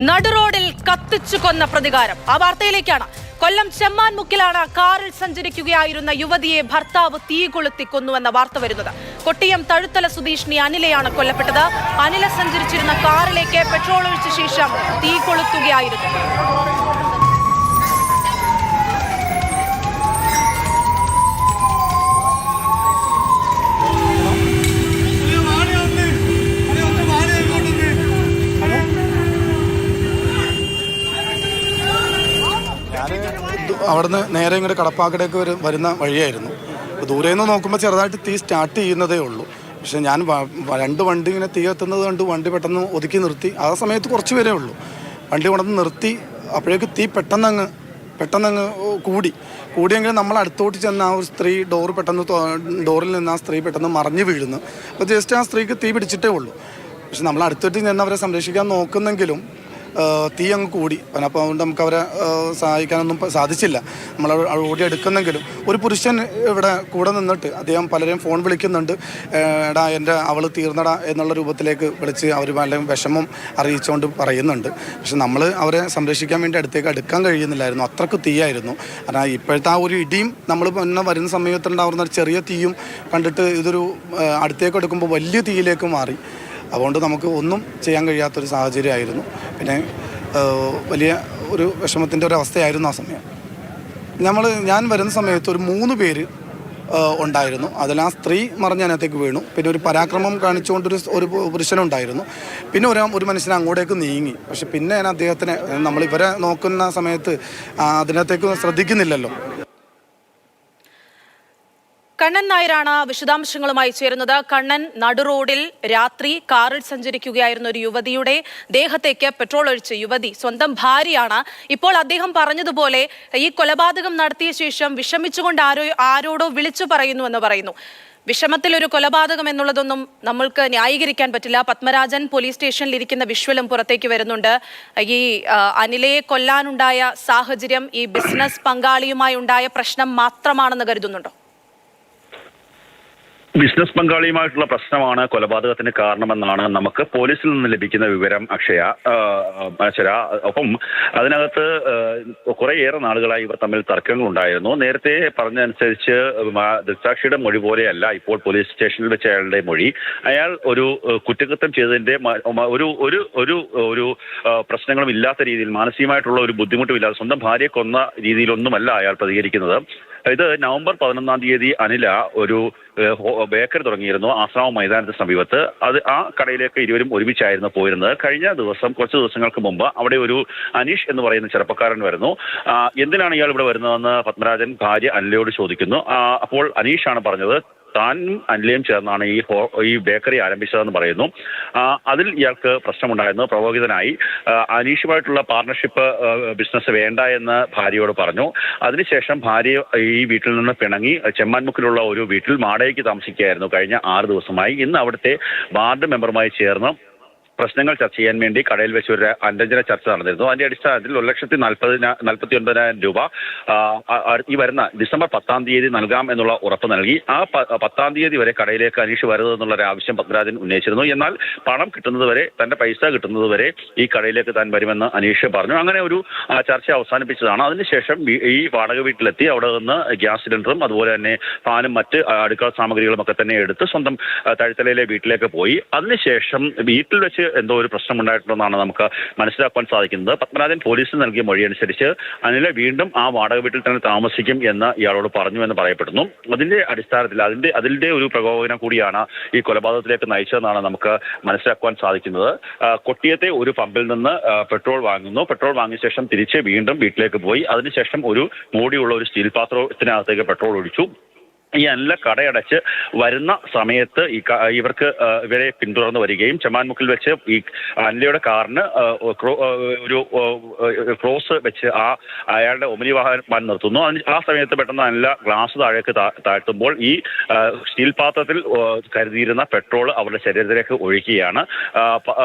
നടുറോഡിൽ കത്തിച്ചു കൊന്ന പ്രതികാരം. ആ വാർത്തയിലേക്കാണ്. കൊല്ലം ചെമ്മാൻമുക്കിലാണ് കാറിൽ സഞ്ചരിക്കുകയായിരുന്ന യുവതിയെ ഭർത്താവ് തീ കൊളുത്തി കൊന്നുവെന്ന വാർത്ത വരുന്നത്. കൊട്ടിയം തഴുത്തല സ്വദേശിനി അനിലയാണ് കൊല്ലപ്പെട്ടത്. അനില സഞ്ചരിച്ചിരുന്ന കാറിലേക്ക് പെട്രോൾ ഒഴിച്ച ശേഷം തീ കൊളുത്തുകയായിരുന്നു. അവിടുന്ന് നേരെ ഇങ്ങോട്ട് കടപ്പാക്കടേക്ക് വരുന്ന വഴിയായിരുന്നു. ദൂരെ നിന്ന് നോക്കുമ്പോൾ ചെറുതായിട്ട് തീ സ്റ്റാർട്ട് ചെയ്യുന്നതേ ഉള്ളൂ. പക്ഷെ ഞാൻ രണ്ട് വണ്ടി ഇങ്ങനെ തീ എത്തുന്നത് കണ്ട് വണ്ടി പെട്ടെന്ന് ഒതുക്കി നിർത്തി. ആ സമയത്ത് കുറച്ച് പേരേ ഉള്ളൂ. വണ്ടി കൊണ്ടുവന്ന് നിർത്തി. അപ്പോഴേക്ക് തീ പെട്ടെന്നങ്ങ് കൂടിയെങ്കിലും നമ്മൾ അടുത്തോട്ട് ചെന്ന ആ ഒരു സ്ത്രീ ഡോറിൽ നിന്ന് ആ സ്ത്രീ പെട്ടെന്ന് മറിഞ്ഞു വീഴുന്നു. അപ്പോൾ ജസ്റ്റ് ആ സ്ത്രീക്ക് തീ പിടിച്ചിട്ടേ ഉള്ളൂ. പക്ഷെ നമ്മൾ അടുത്തോട്ട് ചെന്ന് അവരെ സംരക്ഷിക്കാൻ നോക്കുന്നെങ്കിലും തീ അങ്ങ് കൂടി. അപ്പോൾ അതുകൊണ്ട് നമുക്ക് അവരെ സഹായിക്കാനൊന്നും സാധിച്ചില്ല. നമ്മൾ ഓടിയെടുക്കുന്നെങ്കിലും ഒരു പുരുഷൻ ഇവിടെ കൂടെ നിന്നിട്ട് അദ്ദേഹം പലരെയും ഫോൺ വിളിക്കുന്നുണ്ട്. എടാ അവൾ തീർന്നടാ എന്നുള്ള രൂപത്തിലേക്ക് വിളിച്ച് അവർ വളരെ വിഷമം അറിയിച്ചുകൊണ്ട് പറയുന്നുണ്ട്. പക്ഷെ നമ്മൾ അവരെ സംരക്ഷിക്കാൻ വേണ്ടി അടുത്തേക്ക് അടുക്കാൻ കഴിയുന്നില്ലായിരുന്നു. അത്രയ്ക്ക് തീയായിരുന്നു. കാരണം ഇപ്പോഴത്തെ ആ ഒരു ഇടിയും നമ്മൾ പിന്നെ വരുന്ന സമയത്തുണ്ടാവുന്ന ചെറിയ തീയും കണ്ടിട്ട് ഇതൊരു അടുത്തേക്ക് എടുക്കുമ്പോൾ വലിയ തീയിലേക്ക് മാറി. അതുകൊണ്ട് നമുക്ക് ഒന്നും ചെയ്യാൻ കഴിയാത്തൊരു സാഹചര്യമായിരുന്നു. പിന്നെ വലിയ ഒരു വിഷമത്തിൻ്റെ ഒരു അവസ്ഥയായിരുന്നു ആ സമയം. ഞാൻ വരുന്ന സമയത്ത് ഒരു 3 പേര് ഉണ്ടായിരുന്നു. അതിൽ ആ സ്ത്രീ മറിഞ്ഞ് അതിനകത്തേക്ക് വീണു. പിന്നെ ഒരു പരാക്രമം കാണിച്ചുകൊണ്ടൊരു പുരുഷനുണ്ടായിരുന്നു. പിന്നെ ഒരു മനുഷ്യനെ അങ്ങോട്ടേക്ക് നീങ്ങി. പക്ഷെ പിന്നെ ഞാൻ അദ്ദേഹത്തിനെ നമ്മളിവരെ നോക്കുന്ന സമയത്ത് അതിനകത്തേക്ക് ശ്രദ്ധിക്കുന്നില്ലല്ലോ. കണ്ണൻ നായരാണ് വിശദാംശങ്ങളുമായി ചേരുന്നത്. കണ്ണൻ, നടുറോഡിൽ രാത്രി കാറിൽ സഞ്ചരിക്കുകയായിരുന്ന ഒരു യുവതിയുടെ ദേഹത്തേക്ക് പെട്രോൾ ഒഴിച്ച യുവതി സ്വന്തം ഭാര്യയാണ്. ഇപ്പോൾ അദ്ദേഹം പറഞ്ഞതുപോലെ ഈ കൊലപാതകം നടത്തിയ ശേഷം വിഷമിച്ചുകൊണ്ട് ആരോടോ വിളിച്ചു പറയുന്നു എന്ന് പറയുന്നു. വിഷമത്തിലൊരു കൊലപാതകം എന്നുള്ളതൊന്നും നമ്മൾക്ക് ന്യായീകരിക്കാൻ പറ്റില്ല. പത്മരാജൻ പോലീസ് സ്റ്റേഷനിൽ ഇരിക്കുന്ന വിഷ്വലും പുറത്തേക്ക് വരുന്നുണ്ട്. ഈ അനിലയെ കൊല്ലാനുണ്ടായ സാഹചര്യം ഈ ബിസിനസ് പങ്കാളിയുമായി ഉണ്ടായ പ്രശ്നം മാത്രമാണെന്ന് കരുതുന്നുണ്ടോ? ബിസിനസ് പങ്കാളിയുമായിട്ടുള്ള പ്രശ്നമാണ് കൊലപാതകത്തിന് കാരണമെന്നാണ് നമുക്ക് പോലീസിൽ നിന്ന് ലഭിക്കുന്ന വിവരം. അക്ഷര. ഒപ്പം അതിനകത്ത് കുറേയേറെ നാളുകളായി ഇവർ തമ്മിൽ തർക്കങ്ങളുണ്ടായിരുന്നു. നേരത്തെ പറഞ്ഞതനുസരിച്ച് ദൃക്സാക്ഷിയുടെ മൊഴി പോലെയല്ല ഇപ്പോൾ പോലീസ് സ്റ്റേഷനിൽ വെച്ച അയാളുടെ മൊഴി. അയാൾ ഒരു കുറ്റകൃത്യം ചെയ്തതിന്റെ ഒരു പ്രശ്നങ്ങളും ഇല്ലാത്ത രീതിയിൽ, മാനസികമായിട്ടുള്ള ഒരു ബുദ്ധിമുട്ടും ഇല്ലാതെ സ്വന്തം ഭാര്യയെ കൊന്ന രീതിയിലൊന്നുമല്ല അയാൾ പ്രതികരിക്കുന്നത്. ഇത് നവംബർ 11-ാം തീയതി അനില ഒരു ബേക്കറി തുടങ്ങിയിരുന്നു ആശ്രാമം മൈതാനത്തിന് സമീപത്ത്. ആ കടയിലേക്ക് ഇരുവരും ഒരുമിച്ചായിരുന്നു പോയിരുന്നത്. കഴിഞ്ഞ ദിവസം, കുറച്ച് ദിവസങ്ങൾക്ക് മുമ്പ് അവിടെ ഒരു അനീഷ് എന്ന് പറയുന്ന ചെറുപ്പക്കാരൻ വരുന്നു. എന്തിനാണ് ഇയാൾ ഇവിടെ വരുന്നതെന്ന് പത്മരാജൻ ഭാര്യ അനിലയോട് ചോദിക്കുന്നു. അപ്പോൾ അനീഷാണ് പറഞ്ഞത് താനും അനിലയും ചേർന്നാണ് ഈ ബേക്കറി ആരംഭിച്ചതെന്ന് പറയുന്നു. അതിൽ ഇയാൾക്ക് പ്രശ്നമുണ്ടായിരുന്നു. പ്രകോപിതനായി അനീഷുമായിട്ടുള്ള പാർട്ണർഷിപ്പ് ബിസിനസ് വേണ്ട എന്ന് ഭാര്യയോട് പറഞ്ഞു. അതിനുശേഷം ഭാര്യ ഈ വീട്ടിൽ നിന്ന് പിണങ്ങി ചെമ്മാൻമുക്കിലുള്ള ഒരു വീട്ടിൽ വാടകയ്ക്ക് താമസിക്കുകയായിരുന്നു കഴിഞ്ഞ 6 ദിവസമായി. ഇന്ന് അവിടുത്തെ വാർഡ് മെമ്പറുമായി ചേർന്ന് പ്രശ്നങ്ങൾ ചർച്ച ചെയ്യാൻ വേണ്ടി കടയിൽ വെച്ച് ഒരു അനന്തര ചർച്ച നടന്നിരുന്നു. അതിന്റെ അടിസ്ഥാനത്തിൽ 1,49,000 രൂപ ഈ വരുന്ന ഡിസംബർ 10-ാം തീയതി നൽകാം എന്നുള്ള ഉറപ്പ് നൽകി. ആ 10-ാം തീയതി വരെ കടയിലേക്ക് അനീഷ് വരുന്നതെന്നുള്ള ഒരു ആവശ്യം പത്മരാജൻ ഉന്നയിച്ചിരുന്നു. എന്നാൽ പണം കിട്ടുന്നതുവരെ, തന്റെ പൈസ കിട്ടുന്നതുവരെ ഈ കടയിലേക്ക് താൻ വരുമെന്ന് അനീഷ് പറഞ്ഞു. അങ്ങനെ ഒരു ചർച്ച അവസാനിപ്പിച്ചതാണ്. അതിനുശേഷം ഈ വാടക വീട്ടിലെത്തി അവിടെ നിന്ന് ഗ്യാസ് സിലിണ്ടറും അതുപോലെ തന്നെ ഫാനും മറ്റ് അടുക്കള സാമഗ്രികളും ഒക്കെ തന്നെ എടുത്ത് സ്വന്തം തഴുത്തലയിലെ വീട്ടിലേക്ക് പോയി. അതിനുശേഷം വീട്ടിൽ വെച്ച് എന്തോ ഒരു പ്രശ്നമുണ്ടായിട്ടുണ്ടെന്നാണ് നമുക്ക് മനസ്സിലാക്കാൻ സാധിക്കുന്നത്. പത്മരാജൻ പോലീസിന് നൽകിയ മൊഴിയനുസരിച്ച് അനില വീണ്ടും ആ വാടക വീട്ടിൽ തന്നെ താമസിക്കും എന്ന് ഇയാളോട് പറഞ്ഞു എന്ന് പറയപ്പെടുന്നു. അതിന്റെ അടിസ്ഥാനത്തിൽ അതിന്റെ ഒരു പ്രകോപനം കൂടിയാണ് ഈ കൊലപാതകത്തിലേക്ക് നയിച്ചതെന്നാണ് നമുക്ക് മനസ്സിലാക്കുവാൻ സാധിക്കുന്നത്. കൊട്ടിയത്തെ ഒരു പമ്പിൽ നിന്ന് പെട്രോൾ വാങ്ങുന്നു. പെട്രോൾ വാങ്ങിയ ശേഷം തിരിച്ച് വീണ്ടും വീട്ടിലേക്ക് പോയി. അതിനുശേഷം ഒരു മൂടിയുള്ള ഒരു സ്റ്റീൽ പാത്രത്തിനകത്തേക്ക് പെട്രോൾ ഒഴിച്ചു. ഈ അനില കടയടച്ച് വരുന്ന സമയത്ത് ഇവരെ പിന്തുടർന്ന് വരികയും ചെമ്മാൻമുക്കിൽ വെച്ച് ഈ അനിലയുടെ കാറിന് ഒരു ക്രോസ് വെച്ച് അയാളുടെ ഒമിനി വാഹനം നിർത്തുന്നു. ആ സമയത്ത് പെട്ടെന്ന് അനില ഗ്ലാസ് താഴേക്ക് താഴ്ത്തുമ്പോൾ ഈ സ്റ്റീൽ പാത്രത്തിൽ കരുതിയിരുന്ന പെട്രോൾ അവരുടെ ശരീരത്തിലേക്ക് ഒഴിക്കുകയാണ്.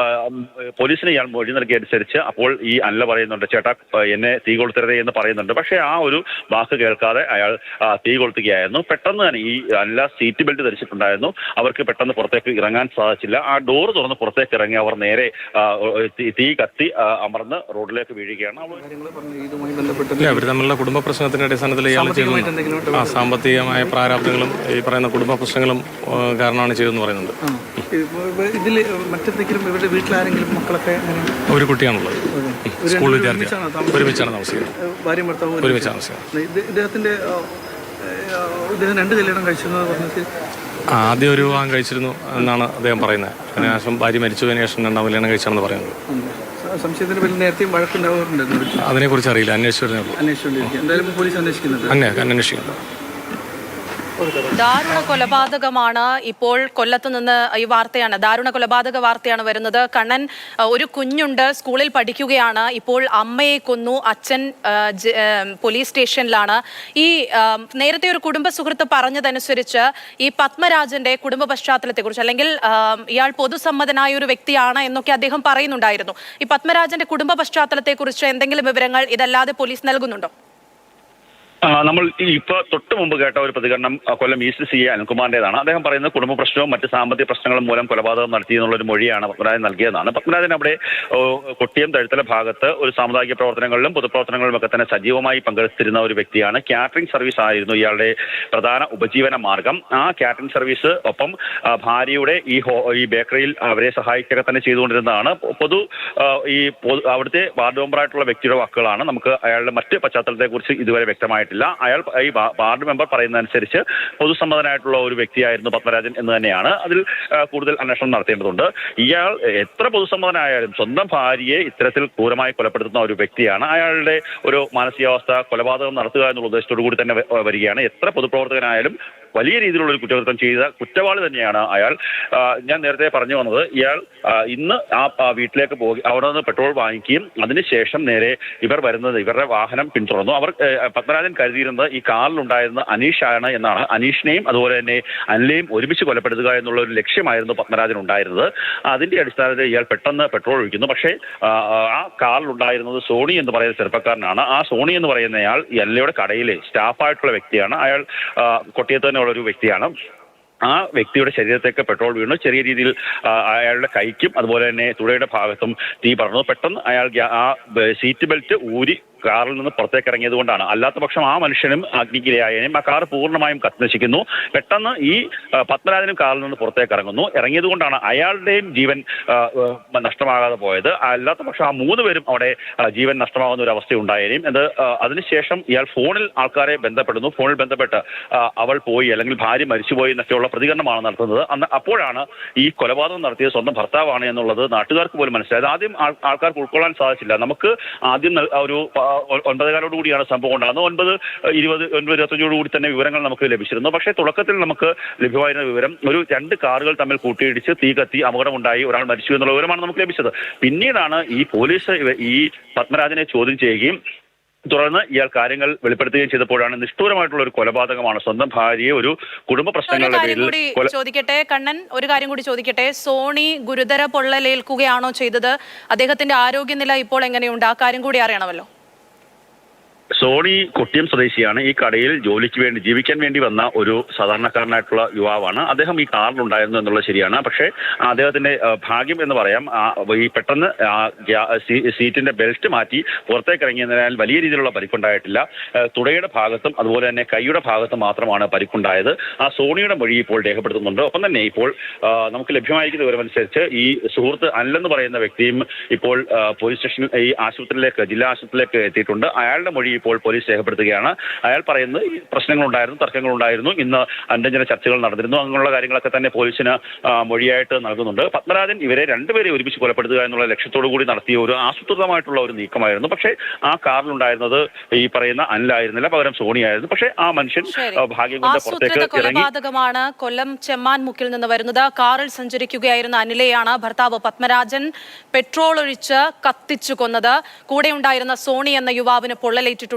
പോലീസിന് ഇയാൾ മൊഴി നൽകിയനുസരിച്ച് അപ്പോൾ ഈ അനില പറയുന്നുണ്ട്, ചേട്ടാ എന്നെ തീ കൊളുത്തരുതേ എന്ന് പറയുന്നുണ്ട്. പക്ഷേ ആ ഒരു വാക്ക് കേൾക്കാതെ അയാൾ തീ കൊളുത്തുകയായിരുന്നു. പെട്ടെന്ന് പെട്ടെന്ന് തന്നെ ഈ എല്ലാ സീറ്റ് ബെൽറ്റ് ധരിച്ചിട്ടുണ്ടായിരുന്നു. അവർക്ക് പെട്ടെന്ന് പുറത്തേക്ക് ഇറങ്ങാൻ സാധിച്ചില്ല. ആ ഡോർ തുറന്ന് പുറത്തേക്ക് ഇറങ്ങി അവർ നേരെ തീ കത്തി അമർന്ന് റോഡിലേക്ക് വീഴുകയാണ്. അവർ തമ്മിലുള്ള കുടുംബ പ്രശ്നത്തിന്റെ അടിസ്ഥാനത്തിൽ ഇയാൾ ചെയ്യുന്നു. സാമ്പത്തികമായ പ്രാരാബ്ദങ്ങളും ഈ പറയുന്ന കുടുംബ പ്രശ്നങ്ങളും കാരണമാണ് ചെയ്തതെന്ന് പറയുന്നുണ്ട്. ഇതിൽ മറ്റെന്തെങ്കിലും ഇവരുടെ വീട്ടിലാരെങ്കിലും മക്കളൊക്കെ ഒരു കുട്ടിയാണുള്ളത്. സ്കൂൾ വിദ്യാർത്ഥി. ഒരുമിച്ചാണ് താമസിക്കുന്നത്. ഭാര്യയും ഭർത്താവും ഒരുമിച്ചാണ് താമസിക്കുന്നത്. ഇദ്ദേഹം 2 കല്യാണം കഴിച്ചെന്ന് പറഞ്ഞിട്ട് ആദ്യം ഒരു വിവാഹം കഴിച്ചിരുന്നു എന്നാണ് അദ്ദേഹം പറയുന്നത്. അതിനുശേഷം ഭാര്യ മരിച്ചതിന് ശേഷം 2ാം കല്യാണം കഴിച്ചാണെന്ന് പറയുന്നത്. സംശയത്തിന് പേരിൽ നേരത്തെയും വഴക്കുണ്ടാവാറുണ്ട്. അതിനെക്കുറിച്ച് അറിയില്ല. അന്വേഷിച്ചിരുന്നു. എന്തായാലും പോലീസ് അന്വേഷിക്കുന്നുണ്ട്. അന്വേഷിക്കുന്നു. ദാരുണ കൊലപാതകമാണ് ഇപ്പോൾ കൊല്ലത്ത് നിന്ന് ഈ വാർത്തയാണ്. ദാരുണ കൊലപാതക വാർത്തയാണ് വരുന്നത്. കണ്ണൻ ഒരു കുഞ്ഞുണ്ട്, സ്കൂളിൽ പഠിക്കുകയാണ്. ഇപ്പോൾ അമ്മയെ കൊന്നു. അച്ഛൻ പോലീസ് സ്റ്റേഷനിലാണ്. ഈ നേരത്തെ ഒരു കുടുംബ സുഹൃത്ത് പറഞ്ഞതനുസരിച്ച് ഈ പത്മരാജന്റെ കുടുംബ പശ്ചാത്തലത്തെക്കുറിച്ച്, അല്ലെങ്കിൽ ഇയാൾ പൊതുസമ്മതനായ ഒരു വ്യക്തിയാണ് എന്നൊക്കെ അദ്ദേഹം പറയുന്നുണ്ടായിരുന്നു. ഈ പത്മരാജന്റെ കുടുംബ പശ്ചാത്തലത്തെക്കുറിച്ച് എന്തെങ്കിലും വിവരങ്ങൾ ഇതല്ലാതെ പോലീസ് നൽകുന്നുണ്ടോ? നമ്മൾ ഇപ്പൊ തൊട്ട് മുമ്പ് കേട്ട ഒരു പ്രതികരണം കൊല്ലം ഈസ്റ്റ് CA അനിൽകുമാറിന്റേതാണ്. അദ്ദേഹം പറയുന്നത് കുടുംബ പ്രശ്നവും മറ്റ് സാമ്പത്തിക പ്രശ്നങ്ങളും മൂലം കൊലപാതകം നടത്തിയെന്നുള്ളൊരു മൊഴിയാണ് പത്മരാജൻ നൽകിയതാണ്. പത്മരാജൻ അവിടെ കൊട്ടിയം തഴുത്തല ഭാഗത്ത് ഒരു സാമുദായിക പ്രവർത്തനങ്ങളിലും പൊതുപ്രവർത്തനങ്ങളിലും ഒക്കെ തന്നെ സജീവമായി പങ്കെടുത്തിരുന്ന ഒരു വ്യക്തിയാണ്. കാറ്ററിംഗ് സർവീസ് ആയിരുന്നു ഇയാളുടെ പ്രധാന ഉപജീവന മാർഗം. ആ കാറ്ററിംഗ് സർവീസ് ഒപ്പം ഭാര്യയുടെ ഈ ബേക്കറിയിൽ അവരെ സഹായിക്കുക തന്നെ ചെയ്തുകൊണ്ടിരുന്നതാണ്. അവിടുത്തെ വാർഡ് മെമ്പറായിട്ടുള്ള വ്യക്തിയുടെ വാക്കുകളാണ്. നമുക്ക് അയാളുടെ മറ്റ് പശ്ചാത്തലത്തെക്കുറിച്ച് ഇതുവരെ വ്യക്തമായിട്ടില്ല. അയാൾ ഈ വാർഡ് മെമ്പർ പറയുന്നതനുസരിച്ച് പൊതുസമ്മതനായിട്ടുള്ള ഒരു വ്യക്തിയായിരുന്നു പത്മരാജൻ എന്ന് തന്നെയാണ്. അതിൽ കൂടുതൽ അന്വേഷണം നടത്തേണ്ടതുണ്ട്. ഇയാൾ എത്ര പൊതുസമ്മതനായാലും സ്വന്തം ഭാര്യയെ ഇത്തരത്തിൽ ക്രൂരമായി കൊലപ്പെടുത്തുന്ന ഒരു വ്യക്തിയാണ്. അയാളുടെ ഒരു മാനസികാവസ്ഥ കൊലപാതകം നടത്തുക എന്നുള്ള ഉദ്ദേശത്തോടു കൂടി തന്നെ വരികയാണ്. എത്ര പൊതുപ്രവർത്തകനായാലും വലിയ രീതിയിലുള്ള ഒരു കുറ്റകൃത്യം ചെയ്ത കുറ്റവാളി തന്നെയാണ് അയാൾ. ഞാൻ നേരത്തെ പറഞ്ഞു വന്നത്, ഇയാൾ ഇന്ന് ആ വീട്ടിലേക്ക് പോയി അവിടെ നിന്ന് പെട്രോൾ വാങ്ങിക്കുകയും അതിനുശേഷം നേരെ ഇവരുടെ വാഹനം പിന്തുടർന്നു. അവർ പത്മരാജൻ കരുതിയിരുന്നത് ഈ കാറിലുണ്ടായിരുന്ന അനീഷാണ് എന്നാണ്. അനീഷിനെയും അതുപോലെ തന്നെ അനിലെയും ഒരുമിച്ച് കൊലപ്പെടുത്തുക എന്നുള്ള ഒരു ലക്ഷ്യമായിരുന്നു പത്മരാജൻ ഉണ്ടായിരുന്നത്. അതിന്റെ അടിസ്ഥാനത്തിൽ ഇയാൾ പെട്ടെന്ന് പെട്രോൾ ഒഴിക്കുന്നു. പക്ഷേ ആ കാറിലുണ്ടായിരുന്നത് സോണി എന്ന് പറയുന്ന ചെറുപ്പക്കാരനാണ്. ആ സോണി എന്ന് പറയുന്നയാൾ എല്ലയുടെ കടയിലെ സ്റ്റാഫായിട്ടുള്ള വ്യക്തിയാണ്. അയാൾ കൊട്ടിയത്ത് തന്നെ ഒരു വ്യക്തിയാണ്. ആ വ്യക്തിയുടെ ശരീരത്തേക്ക് പെട്രോൾ വീണു. ചെറിയ രീതിയിൽ അയാളുടെ കൈക്കും അതുപോലെ തന്നെ തുടയുടെ ഭാഗത്തും തീ പടർന്നു. പെട്ടെന്ന് അയാൾ ആ സീറ്റ് ബെൽറ്റ് ഊരി കാറിൽ നിന്ന് പുറത്തേക്ക് ഇറങ്ങിയത് കൊണ്ടാണ്. അല്ലാത്ത പക്ഷം ആ മനുഷ്യനും അഗ്നിക്കിരയായതിനും ആ കാർ പൂർണ്ണമായും കത്തിനശിക്കുന്നു. പെട്ടെന്ന് ഈ പത്മരാജനും കാറിൽ നിന്ന് പുറത്തേക്ക് ഇറങ്ങിയത് കൊണ്ടാണ് അയാളുടെയും ജീവൻ നഷ്ടമാകാതെ പോയത്. അല്ലാത്ത പക്ഷം ആ 3 പേരും അവിടെ ജീവൻ നഷ്ടമാകുന്ന ഒരു അവസ്ഥ ഉണ്ടായേനും. അതിനുശേഷം ഇയാൾ ഫോണിൽ ആൾക്കാരെ ബന്ധപ്പെടുന്നു. ഫോണിൽ ബന്ധപ്പെട്ട് അവൾ പോയി അല്ലെങ്കിൽ ഭാര്യ മരിച്ചുപോയി എന്നൊക്കെയുള്ള പ്രതികരണമാണ് നടത്തുന്നത്. അപ്പോഴാണ് ഈ കൊലപാതകം നടത്തിയത് സ്വന്തം ഭർത്താവാണ് എന്നുള്ളത് നാട്ടുകാർക്ക് പോലും മനസ്സിലായത്. ആദ്യം ആൾക്കാർക്ക് ഉൾക്കൊള്ളാൻ സാധിച്ചില്ല. നമുക്ക് ആദ്യം ഒരു 9:15 കൂടിയാണ് സംഭവം ഉണ്ടാകുന്നത്. 9:20-9:25 കൂടി തന്നെ വിവരങ്ങൾ നമുക്ക് ലഭിച്ചിരുന്നു. പക്ഷേ തുടക്കത്തിൽ നമുക്ക് ലഭ്യമായിരുന്ന വിവരം ഒരു 2 കാറുകൾ തമ്മിൽ കൂട്ടിയിടിച്ച് തീ കത്തി അപകടമുണ്ടായി, ഒരാൾ മരിച്ചു എന്നുള്ള വിവരമാണ് നമുക്ക് ലഭിച്ചത്. പിന്നീടാണ് ഈ പോലീസ് ഈ പത്മരാജനെ ചോദ്യം ചെയ്യുകയും തുടർന്ന് ഇയാൾ കാര്യങ്ങൾ വെളിപ്പെടുത്തുകയും ചെയ്തപ്പോഴാണ് നിഷ്ഠൂരമായിട്ടുള്ള ഒരു കൊലപാതകമാണ്. സ്വന്തം ഭാര്യയെ ഒരു കുടുംബ പ്രശ്നങ്ങളുടെ പേരിൽ ചോദിക്കട്ടെ കണ്ണൻ, ഒരു കാര്യം കൂടി ചോദിക്കട്ടെ. സോണി ഗുരുതര പൊള്ളലേൽക്കുകയാണോ ചെയ്തത്? അദ്ദേഹത്തിന്റെ ആരോഗ്യനില ഇപ്പോൾ എങ്ങനെയുണ്ട്? ആ കാര്യം കൂടി അറിയണമല്ലോ. സോണി കൊട്ടിയം സ്വദേശിയാണ്. ഈ കടയിൽ ജീവിക്കാൻ വേണ്ടി വന്ന ഒരു സാധാരണക്കാരനായിട്ടുള്ള യുവാവാണ്. അദ്ദേഹം ഈ കാറിലുണ്ടായിരുന്നു എന്നുള്ളത് ശരിയാണ്. പക്ഷേ അദ്ദേഹത്തിന്റെ ഭാഗ്യം എന്ന് പറയാം, ഈ പെട്ടെന്ന് സീറ്റിന്റെ ബെൽറ്റ് മാറ്റി പുറത്തേക്ക് ഇറങ്ങിയതിനാൽ വലിയ രീതിയിലുള്ള പരിക്കുണ്ടായിട്ടില്ല. തുടയുടെ ഭാഗത്തും അതുപോലെ തന്നെ കൈയുടെ ഭാഗത്തും മാത്രമാണ് പരിക്കുണ്ടായത്. ആ സോണിയുടെ മൊഴി ഇപ്പോൾ രേഖപ്പെടുത്തുന്നുണ്ട്. ഒപ്പം തന്നെ ഇപ്പോൾ നമുക്ക് ലഭ്യമായിരിക്കുന്ന വിവരമനുസരിച്ച് ഈ സുഹൃത്ത് അല്ലെന്ന് പറയുന്ന വ്യക്തിയും ഇപ്പോൾ പോലീസ് സ്റ്റേഷനിൽ ഈ ജില്ലാ ആശുപത്രിയിലേക്ക് എത്തിയിട്ടുണ്ട്. അയാളുടെ മൊഴി ഇപ്പോൾ പോലീസ് രേഖപ്പെടുത്തുകയാണ്. അയാൾ പറയുന്നത് ഈ പ്രശ്നങ്ങളുണ്ടായിരുന്നു, തർക്കങ്ങളുണ്ടായിരുന്നു, ഇന്ന് അന്യജന ചർച്ചകൾ നടന്നിരുന്നു, അങ്ങനെയുള്ള കാര്യങ്ങളൊക്കെ തന്നെ പോലീസിന് മൊഴിയായിട്ട് നൽകുന്നുണ്ട്. പത്മരാജൻ ഇവരെ 2 പേരെ ഒരുമിച്ച് കൊലപ്പെടുത്തുക എന്നുള്ള ലക്ഷ്യത്തോടു കൂടി നടത്തിയ ഒരു ആസൂത്രിതമായിട്ടുള്ള ഒരു നീക്കമായിരുന്നു. പക്ഷേ ആ കാറിലുണ്ടായിരുന്നത് ഈ പറയുന്ന അനിലായിരുന്നില്ല, പകരം സോണിയായിരുന്നു. പക്ഷേ ആ മനുഷ്യൻ ഭാഗ്യം കൊണ്ട് പുറത്തേക്ക് ഇറങ്ങി. കൊലപാതകമാണ് കൊല്ലം ചെമ്മാൻമുക്കിൽ നിന്ന് വരുന്നത്. കാറിൽ സഞ്ചരിക്കുകയായിരുന്ന അനിലെയാണ് ഭർത്താവ് പത്മരാജൻ പെട്രോൾ ഒഴിച്ച് കത്തിച്ചു കൊന്നത്. കൂടെ ഉണ്ടായിരുന്ന സോണി എന്ന യുവാവിന് പൊള്ളലേറ്റിട്ടുണ്ട്.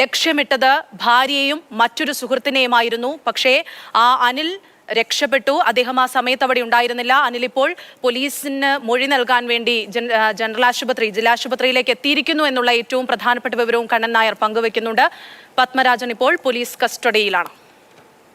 ലക്ഷ്യമിട്ടത് ഭാര്യയെയും മറ്റൊരു സുഹൃത്തിനെയുമായിരുന്നു. പക്ഷേ ആ അനിൽ രക്ഷപ്പെട്ടു. അദ്ദേഹം ആ സമയത്ത് അവിടെ ഉണ്ടായിരുന്നില്ല. അനിൽ ഇപ്പോൾ പോലീസിന് മൊഴി നൽകാൻ വേണ്ടി ജില്ലാശുപത്രിയിലേക്ക് എത്തിയിരിക്കുന്നു എന്നുള്ള ഏറ്റവും പ്രധാനപ്പെട്ട വിവരവും കണ്ണൻ നായർ പങ്കുവെക്കുന്നുണ്ട്. പത്മരാജൻ ഇപ്പോൾ പോലീസ് കസ്റ്റഡിയിലാണ്.